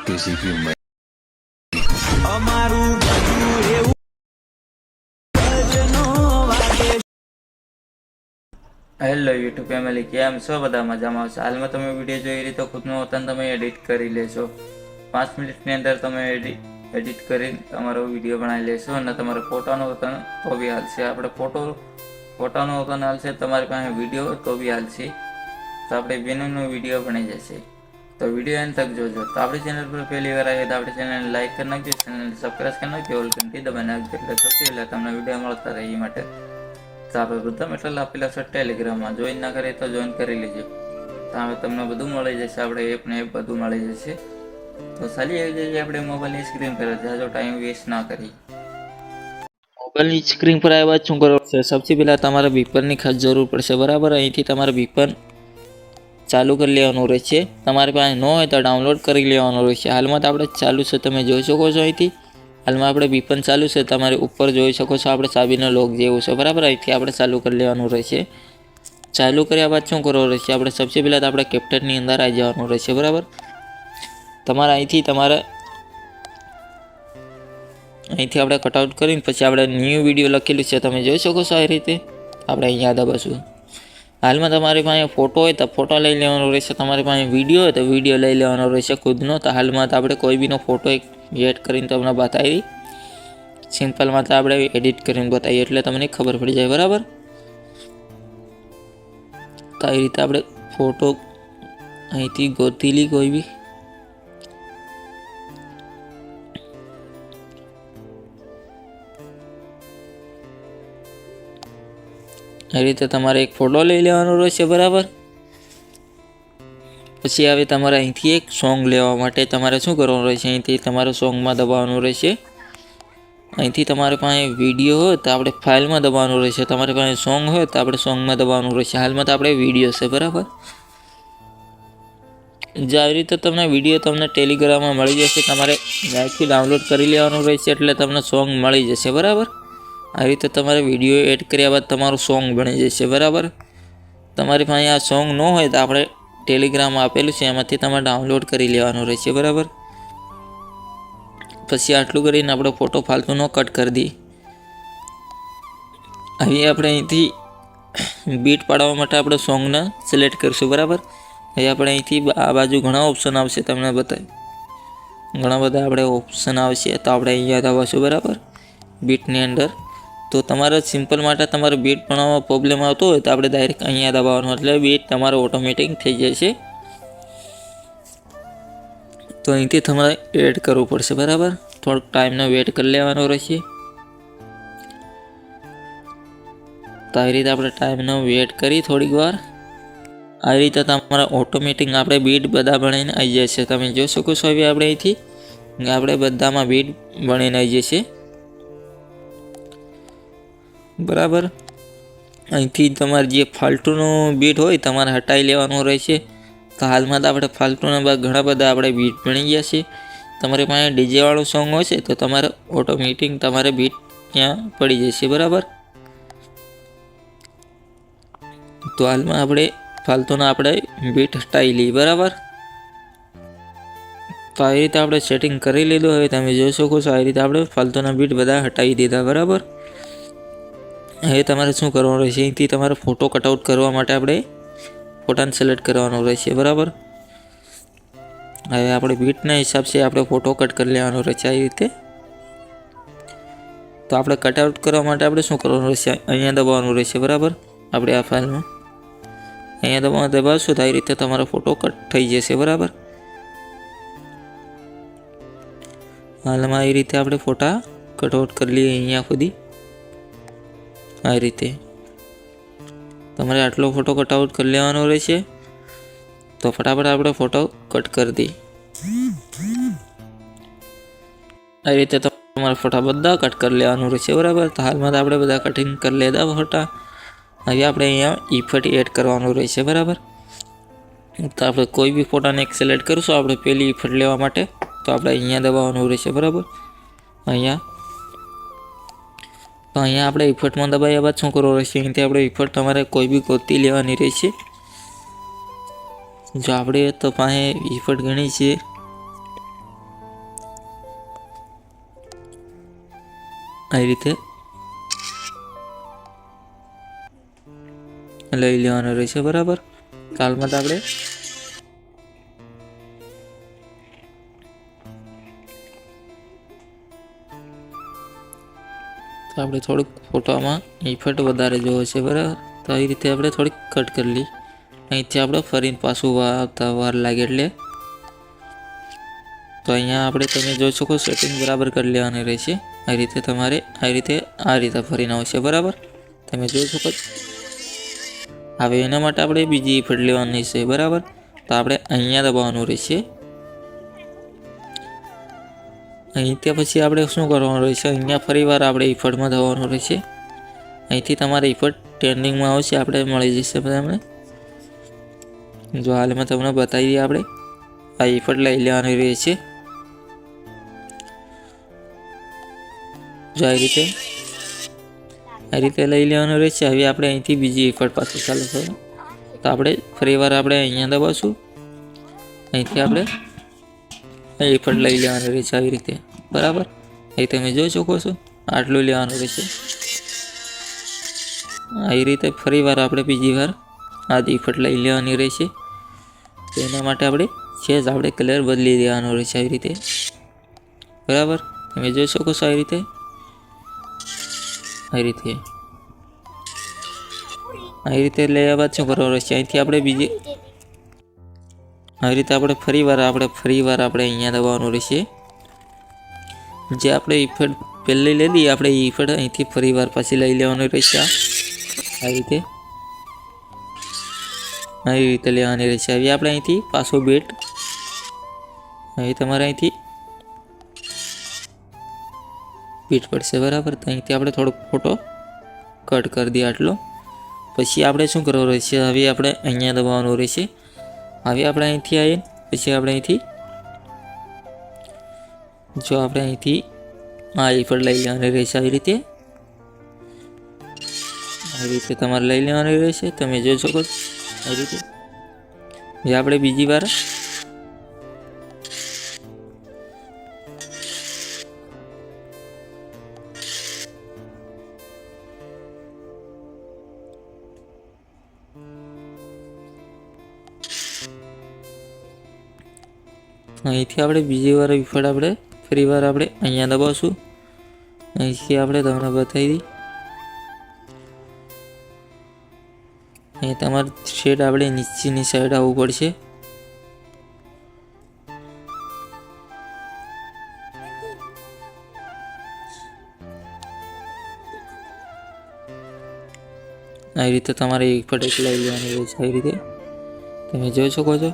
किसी की मैं હેલો યુટ્યુબ ફેમિલી, કેમ છો? બધા મજામાં આવશે. હાલમાં તમે વિડીયો જોઈ રહી તો ખુદનું વતન તમે એડિટ કરી લેશો. 5 મિનિટની અંદર તમે એડિટ કરી તમારો વિડીયો બનાવી લેશો અને તમારે ફોટોનું વતન તો બી હાલશે. આપણે ફોટોનું વતન હાલશે, તમારી પાસે વિડીયો તો બી હાલશે. તો આપણે બેનનો વિડીયો બની જશે. તો વિડીયો એન તક જોજો. તો આપણી ચેનલ પર પહેલી વાર આવીએ તો આપણી ચેનલને લાઈક કરી નાખજો, ચેનલને સબસ્ક્રાઈબ કરી નાખજો, ઓલ ઘંટી દબાવી નાખજો એટલે સૌથી પહેલાં તમને વિડીયો મળતા રહે. એ માટે તો આપણે બધા મેટલ આપેલા છે ટેલિગ્રામમાં. જોઈન ના કરીએ તો જોઈન કરી લેજો. તો હવે તમને બધું મળી જશે, આપણે એપને એપ બધું મળી જશે. તો ચાલી આવી જઈએ આપણે મોબાઈલની સ્ક્રીન પર. જાજો ટાઈમ વેસ્ટ ના કરી. મોબાઈલની સ્ક્રીન પર આવ્યા શું કરો છે? સૌથી પહેલાં તમારે બીપરની ખાસ જરૂર પડશે, બરાબર. અહીંથી તમારે બીપર ચાલુ કરી લેવાનું રહેશે. તમારી પાસે ન હોય તો ડાઉનલોડ કરી લેવાનું રહેશે. હાલમાં તો આપણે ચાલુ છે, તમે જોઈ શકો છો. અહીંથી હાલમાં આપણે બીપન ચાલુ છે, તમારે ઉપર જોઈ શકો છો આપણે ચાબીનો લોક જેવું છે, બરાબર. અહીંથી આપણે ચાલુ કરી લેવાનું રહેશે. ચાલુ કર્યા બાદ શું કરવાનું રહેશે? આપણે સૌથી પહેલાં તો આપણે કેપ્ટનની અંદર આવી જવાનું રહેશે, બરાબર. અહીંથી આપણે કટઆઉટ કરીને પછી આપણે ન્યૂ વિડીયો લખેલું છે, તમે જોઈ શકો છો. આ રીતે આપણે અહીંયા દબાશું. હાલમાં તમારી પાસે ફોટો હોય તો ફોટો લઈ લેવાનો રહેશે, તમારી પાસે વિડીયો હોય તો વિડીયો લઈ લેવાનો રહેશે ખુદનો. તો હાલમાં તો આપણે કોઈ બીનો ફોટો એક એડ કરીને તમને બતાવી, સિમ્પલમાં તો આપણે એડિટ કરીને બતાવીએ એટલે તમને ખબર પડી જાય, બરાબર. તો આવી રીતે આપણે ફોટો અહીંથી ગોતી લી કોઈ બી. આ રીતે તમારે એક ફોટો લઈ લેવાનો રહેશે, બરાબર. પછી હવે તમારે અહીંથી એક સોંગ લેવા માટે તમારે શું કરવાનું રહેશે? અહીંથી તમારે સોંગમાં દબાવવાનું રહેશે. અહીંથી તમારી પાસે વિડીયો હોય તો આપણે ફાઇલમાં દબાવવાનું રહેશે, તમારી પાસે સોંગ હોય તો આપણે સોંગમાં દબાવવાનું રહેશે. હાલમાં તો આપણે વિડીયો છે, બરાબર. જે આવી રીતે તમને વિડીયો તમને ટેલિગ્રામમાં મળી જશે, તમારે ત્યાંથી ડાઉનલોડ કરી લેવાનું રહેશે એટલે તમને સોંગ મળી જશે, બરાબર. આ રીતે તમારે વિડીયો એડ કર્યા બાદ તમારું સોંગ બની જશે, બરાબર. તમારી પાસે આ સોંગ ન હોય તો આપણે ટેલિગ્રામમાં આપેલું છે, એમાંથી તમારે ડાઉનલોડ કરી લેવાનું રહેશે, બરાબર. પછી આટલું કરીને આપણે ફોટો ફાલતુનો કટ કરી દઈએ. હવે આપણે અહીંથી બીટ પાડવા માટે આપણે સોંગને સિલેક્ટ કરીશું, બરાબર. હવે આપણે અહીંથી આ બાજુ ઘણા ઓપ્શન આવશે, તમને બતાવી ઘણા બધા આપણે ઓપ્શન આવશે. તો આપણે અહીંયા દબાવશું, બરાબર, બીટની અંદર. તો તમારે સિમ્પલ માટે તમારે બીટ બનાવવામાં પ્રોબ્લેમ આવતો હોય તો આપણે ડાયરેક્ટ અહીંયા દબાવવાનું, એટલે બીટ તમારે ઓટોમેટિક થઈ જશે. તો અહીંથી તમારે એડ કરવું પડશે, બરાબર. થોડોક ટાઈમનો વેટ કરી લેવાનો રહેશે. તો આવી રીતે આપણે ટાઈમનો વેટ કરી થોડીક વાર. આવી રીતે તમારા ઓટોમેટિક આપણે બીટ બધા બનાવીને આવી જશે, તમે જોઈ શકો છો. હવે આપણે અહીંથી આપણે બધામાં બીટ બનીને આવી જશે, બરાબર. અહીંથી તમારે જે ફાલતુનું બીટ હોય તમારે હટાવી લેવાનું રહેશે. તો હાલમાં તો આપણે ફાલતુના ઘણા બધા આપણે બીટ બની ગયા છે. તમારી પાસે ડીજેવાળું સોંગ હોય છે તો તમારે ઓટોમેટિક તમારે બીટ ત્યાં પડી જશે, બરાબર. તો હાલમાં આપણે ફાલતુના આપણે બીટ હટાવી લઈએ, બરાબર. તો આવી રીતે આપણે સેટિંગ કરી લીધું. હવે તમે જોઈ શકો છો આવી રીતે આપણે ફાલતુના બીટ બધા હટાવી દીધા, બરાબર. હવે તમારે શું કરવાનું રહેશે? અહીંથી તમારે ફોટો કટઆઉટ કરવા માટે આપણે ફોટાને સિલેક્ટ કરવાનો રહેશે, બરાબર. હવે આપણે બીટના હિસાબથી આપણે ફોટો કટ કરી લેવાનો રહેશે આવી રીતે. તો આપણે કટઆઉટ કરવા માટે આપણે શું કરવાનું રહેશે? અહીંયા દબાવવાનું રહેશે, બરાબર. આપણે આ ફાઇલમાં અહીંયા દબાવશું તો આવી રીતે તમારો ફોટો કટ થઈ જશે, બરાબર. હાલમાં આવી રીતે આપણે ફોટા કટઆઉટ કરી લઈએ અહીંયા સુધી. આ રીતે તમારે આટલો ફોટો કટઆઉટ કરી લેવાનો રહેશે. તો ફટાફટ આપણે ફોટો કટ કરી દઈએ. આ રીતે તમારે ફોટા બધા કટ કરી લેવાનું રહેશે, બરાબર. તો હાલમાં આપણે બધા કટિંગ કરી લીધા ફોટા. હવે આપણે અહીંયા ઇફેક્ટ એડ કરવાનું રહેશે, બરાબર. તો આપણે કોઈ બી ફોટાને એક સિલેક્ટ કરીશું આપણે પહેલી ઇફેક્ટ લેવા માટે. તો આપણે અહીંયા દબાવવાનું રહેશે, બરાબર. અહીંયા આપણે ઇફેક્ટમાં દબાવ્યા બાદ શું કરવું રહેશે? અહીંથી આપણે ઇફેક્ટ તમારે કોઈ બી ગોતી લેવાની રહેશે. જો આપણે તો પાસે ઇફેક્ટ ગણી છે આ રીતે લઈ લેવાનું રહેશે બરાબર. કાલમાં આપણે થોડુંક ફોટોમાં ઇફેક્ટ વધારે જોવો છે બરાબર. તો આવી રીતે આપણે થોડીક કટ કરી લઈ. અહીંથી આપણે ફરીને પાછું આવતા વાર લાગે એટલે તો અહીંયા આપણે તમે જોઈ શકો સેટિંગ બરાબર કરી લેવાની રહેશે. આ રીતે તમારે આ રીતે ફરીને આવશે બરાબર. તમે જોઈ શકો. હવે એના માટે આપણે બીજી ઇફેક્ટ લેવાની છે બરાબર. તો આપણે અહીંયા દબાવવાનું રહેશે. અહીં ત્યાં પછી આપણે શું કરવાનું રહેશે, અહીંયા ફરીવાર આપણે ઇફેક્ટમાં દબાવવાનું રહેશે. અહીંથી તમારે ઇફેક્ટ ટ્રેન્ડિંગમાં આવશે, આપણે મળી જશે તમને. જો હાલમાં તમને બતાવી દઈએ આપણે આ ઇફેક્ટ લઈ લેવાની રહેશે. જો આ રીતે લઈ લેવાનું રહેશે. હવે આપણે અહીંથી બીજી ઇફેક્ટ પાછું ચાલુ થયું તો આપણે ફરીવાર આપણે અહીંયા દબાવશું. અહીંથી આપણે ઇફેક્ટ લઈ લેવાનું રહેશે આવી રીતે બરાબર. એ તમે જોઈ શકો છો આટલું લેવાનું રહેશે. આવી રીતે ફરીવાર આપણે બીજી વાર આ ઇફેક્ટ લઈ લેવાની રહેશે. તો એના માટે આપણે કલર બદલી દેવાનો રહેશે આવી રીતે બરાબર. તમે જોઈ શકો છો આવી રીતે લઈ બાદ શું કરવાનું રહેશે, અહીંથી આપણે આવી રીતે આપણે ફરીવાર આપણે અહીંયા દબાવવાનું રહેશે. જે આપણે ઇફેક્ટ પહેલી લીધી આપણે ઇફેક્ટ અહીંથી ફરીવાર પાછી લઈ લેવાનું રહેશે. આવી રીતે લેવાની રહેશે. હવે આપણે અહીંથી પાછો બેટ હવે તમારે અહીંથી બીટ પડશે બરાબર. તો અહીંથી આપણે થોડોક ફોટો કટ કરી દઈએ આટલો. પછી આપણે શું કરવાનું રહેશે, હવે આપણે અહીંયા દબાવવાનું રહેશે. હવે આપણે અહીંથી આવીએ પછી આપણે અહીંથી આ ઇફેક્ટ લઈ લેવાની રહેશે. આવી રીતે તમારે લઈ લેવાની રહેશે. તમે જોઈ શકો આવી રીતે. હવે આપણે બીજી વાર અહીંથી આપણે બીજી વાર ઇફેક્ટ આપણે ફરીવાર આપણે અહીંયા દબાવશું. અહીંથી આપણે તમને બતાવી દઈએ. અહીં તમારે શેડ આપણે નીચેની સાઈડ આવવું પડશે. આવી રીતે તમારે ઇફેક્ટ લઈ લેવાની હોય છે. આવી રીતે તમે જોઈ શકો છો.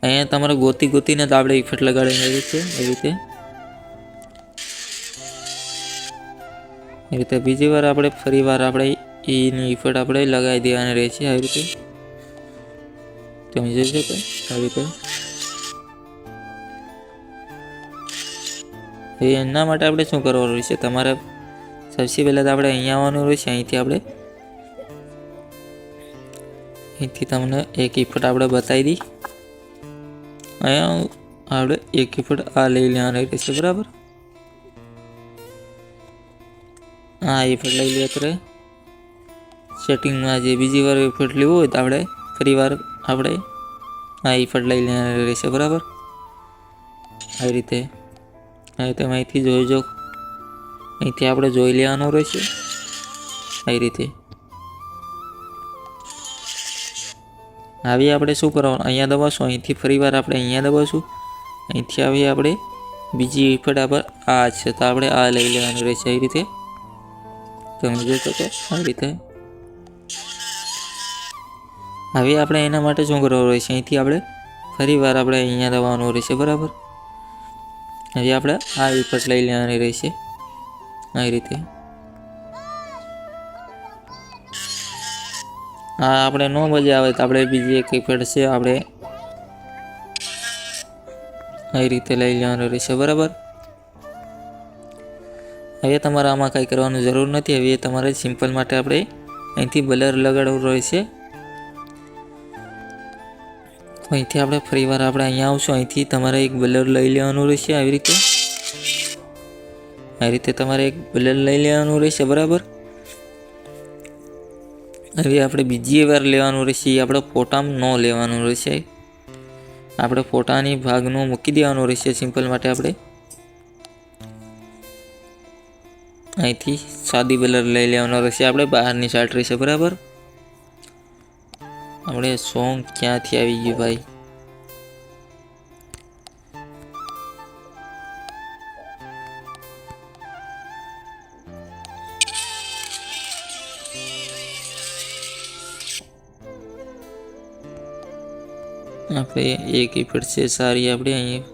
અહીંયા તમારે ગોતીને તો આપણે ઇફેક્ટ લગાડવાની છે. એવી રીતે બીજી વાર આપણે ફરીવાર આપણે એની ઇફેક્ટ આપણે લગાવી દેવાની રહેશે. આવી રીતે તમે જોઈ શકો. આવી રીતે એના માટે આપણે શું કરવાનું રહેશે, તમારે સૌથી પહેલાં તો આપણે અહીંયા આવવાનું રહેશે. અહીંથી તમને એક ઇફેક્ટ આપણે બતાવી દઈએ. અહીંયા આપણે એક ઇફેક્ટ આ લઈ લેવાની રહેશે બરાબર. આ ઇફેક્ટ લઈ લે કરે સેટિંગમાં જે બીજી વાર ઇફેક્ટ લેવું હોય તો આપણે ફરીવાર આપણે આ ઇફેક્ટ લઈ લેવાની રહેશે બરાબર. આવી રીતે તમે અહીંથી જોઈજો. અહીંથી આપણે જોઈ લેવાનું રહેશે. આવી રીતે હવે આપણે શું કરવાનું, અહીંયા દબાવશું. અહીંથી ફરીવાર આપણે અહીંયા દબાવશું. અહીંથી આવી આપણે બીજી ઇફેક્ટ આપણે આ છે તો આપણે આ લઈ લેવાનું રહેશે. આવી રીતે તમે જોઈ શકો. આવી રીતે હવે આપણે એના માટે શું કરવાનું રહેશે, અહીંથી આપણે ફરીવાર આપણે અહીંયા દબાવવાનું રહેશે બરાબર. હવે આપણે આ ઇફેક્ટ લઈ લેવાની રહેશે. આવી રીતે હા આપણે નો મજા આવે તો આપણે બીજી એક ઇફેક્ટ છે આપણે આવી રીતે લઈ લેવાનું રહેશે બરાબર. હવે તમારે આમાં કંઈ કરવાની જરૂર નથી. હવે તમારે સિમ્પલ માટે આપણે અહીંથી બ્લર લગાડવું રહેશે. તો અહીંથી આપણે ફરીવાર આપણે અહીંયા આવશું. અહીંથી તમારે એક બ્લર લઈ લેવાનું રહેશે. આવી રીતે તમારે એક બ્લર લઈ લેવાનું રહેશે. બરાબર, હવે આપણે બીજી વાર લેવાનું રહેશે. એ આપણે ફોટામાં ન લેવાનું રહેશે. આપણે ફોટાની ભાગનું મૂકી દેવાનું રહેશે. સિમ્પલ માટે આપણે અહીંથી સાદી બ્લર લઈ લેવાનો રહેશે. આપણે બહારની સાઈડ રહેશે. બરાબર, આપણે સોંગ ક્યાંથી આવી ગયું ભાઈ? આપણે એક ઇફેક્ટ છે સારી આપણે અહીંયા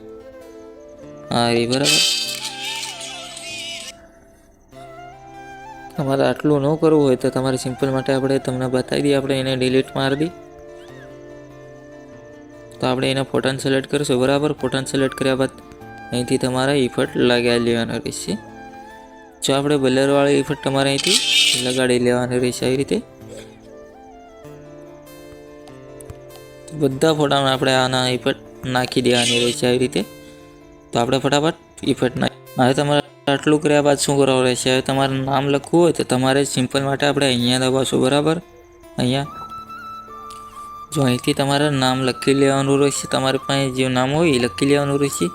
આ બરાબર. તમારે આટલું ન કરવું હોય તો તમારે સિમ્પલ માટે આપણે તમને બતાવી દઈએ. આપણે એને ડિલીટ મારી દઈએ. તો આપણે એના ફોટાને સિલેક્ટ કરીશું. બરાબર, ફોટાને સિલેક્ટ કર્યા બાદ અહીંથી તમારે ઇફેક્ટ લગાવી લેવાનો રહેશે. જો આપણે બ્લરવાળી ઇફેક્ટ તમારે અહીંથી લગાડી લેવાની રહેશે. આવી રીતે બધા ફોટામાં આપણે આના ઇફેક્ટ નાખી દેવાની રહેશે. આવી રીતે તો આપણે ફટાફટ ઇફેક્ટ હવે તમારે આટલું કર્યા બાદ શું કરવાનું રહેશે? હવે તમારે નામ લખવું હોય તો તમારે સિમ્પલ માટે આપણે અહીંયા દબાવશું. બરાબર, અહીંયા જો અહીંથી તમારે નામ લખી લેવાનું રહેશે. તમારી પાસે જે નામ હોય એ લખી લેવાનું રહેશે.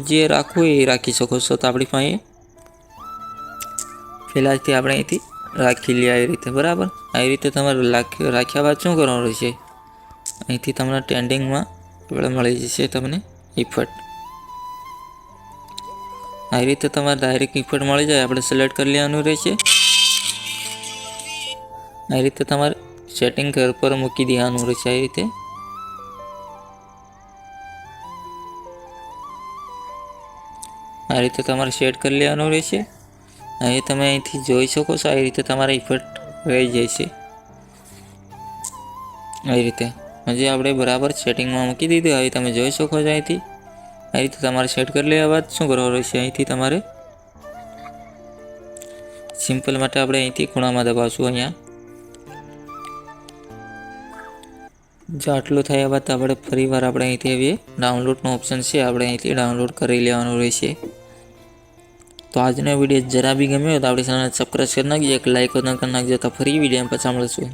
જે રાખવું હોય એ રાખી શકો છો. તો આપણી પાસે પહેલાંથી આપણે અહીંથી રાખી લઈએ આવી રીતે. બરાબર, આવી રીતે તમારે રાખ્યા બાદ શું કરવાનું રહેશે? અહીંથી તમને ટ્રેન્ડિંગમાં મળી જશે તમને ઇફેક્ટ. આવી રીતે તમારે ડાયરેક્ટ ઇફેક્ટ મળી જાય. આપણે સિલેક્ટ કરી લેવાનું રહેશે. આવી રીતે તમારે સેટિંગ પર મૂકી દેવાનું રહેશે. આવી રીતે તમારે સેટ કરી લેવાનું રહેશે. અહીં તમે અહીંથી જોઈ શકો છો. આવી રીતે તમારા ઇફેક્ટ રહી જાય છે. આવી રીતે હજી આપણે બરાબર સેટિંગમાં મૂકી દીધું. હવે તમે જોઈ શકો છો અહીંથી. આ રીતે તમારે સેટ કરી લેવા બાદ શું કરવાનું રહેશે? અહીંથી તમારે સિમ્પલ માટે આપણે અહીંથી ખૂણામાં દબાવશું. અહીંયા જો આટલું થયા બાદ આપણે ફરીવાર આપણે અહીંથી હવે ડાઉનલોડનો ઓપ્શન છે. આપણે અહીંથી ડાઉનલોડ કરી લેવાનું રહેશે. તો આજનો વિડીયો જરા બી ગમ્યો તો આપણી ચેનલ સબસ્ક્રાઈબ કરી નાખજો. એક લાઈક કરી નાખજો. તો ફરી વિડીયો પાછા મળશું.